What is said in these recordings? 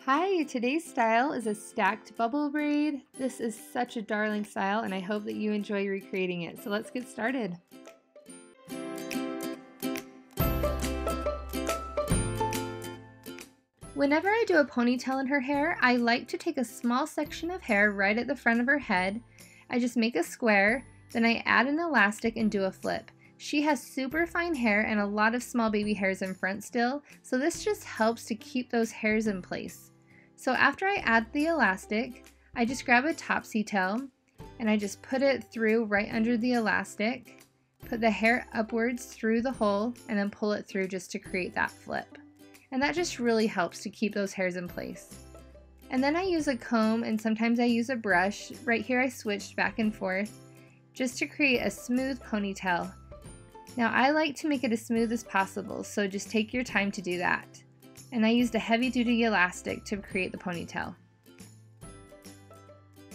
Hi, today's style is a stacked bubble braid. This is such a darling style and I hope that you enjoy recreating it. So let's get started. Whenever I do a ponytail in her hair, I like to take a small section of hair right at the front of her head. I just make a square, then I add an elastic and do a flip. She has super fine hair and a lot of small baby hairs in front still, so this just helps to keep those hairs in place. So after I add the elastic, I just grab a topsy tail and I just put it through right under the elastic, put the hair upwards through the hole, and then pull it through just to create that flip. And that just really helps to keep those hairs in place. And then I use a comb and sometimes I use a brush. Right here I switched back and forth just to create a smooth ponytail. Now I like to make it as smooth as possible, so just take your time to do that. And I used a heavy-duty elastic to create the ponytail.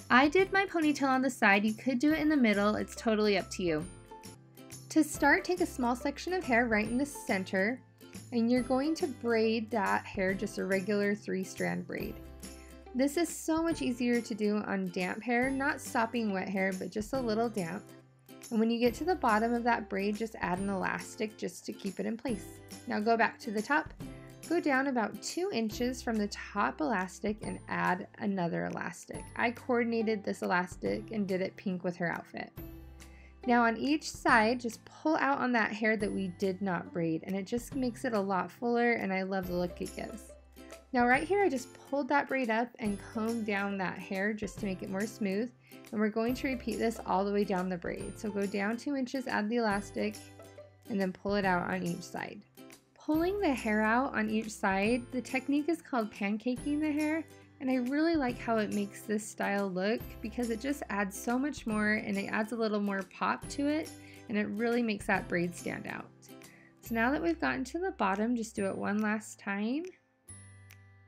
I did my ponytail on the side. You could do it in the middle, it's totally up to you. To start, take a small section of hair right in the center, and you're going to braid that hair just a regular 3-strand braid. This is so much easier to do on damp hair, not sopping wet hair, but just a little damp. And when you get to the bottom of that braid, just add an elastic just to keep it in place. Now go back to the top, go down about 2 inches from the top elastic and add another elastic. I coordinated this elastic and did it pink with her outfit. Now on each side, just pull out on that hair that we did not braid, and it just makes it a lot fuller, and I love the look it gives. Now right here I just pulled that braid up and combed down that hair just to make it more smooth, and we're going to repeat this all the way down the braid. So go down 2 inches, add the elastic, and then pull it out on each side. Pulling the hair out on each side, the technique is called pancaking the hair, and I really like how it makes this style look because it just adds so much more and it adds a little more pop to it, and it really makes that braid stand out. So now that we've gotten to the bottom, just do it one last time.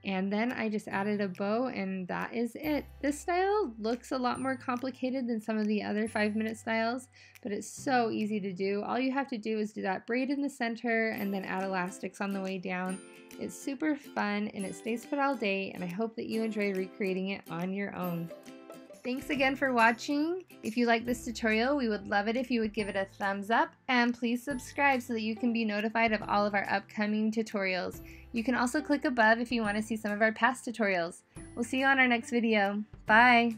And then I just added a bow, and that is it. This style looks a lot more complicated than some of the other 5-minute styles, but it's so easy to do. All you have to do is do that braid in the center and then add elastics on the way down. It's super fun and it stays put all day, and I hope that you enjoy recreating it on your own. Thanks again for watching. If you like this tutorial, we would love it if you would give it a thumbs up, and please subscribe so that you can be notified of all of our upcoming tutorials. You can also click above if you want to see some of our past tutorials. We'll see you on our next video. Bye!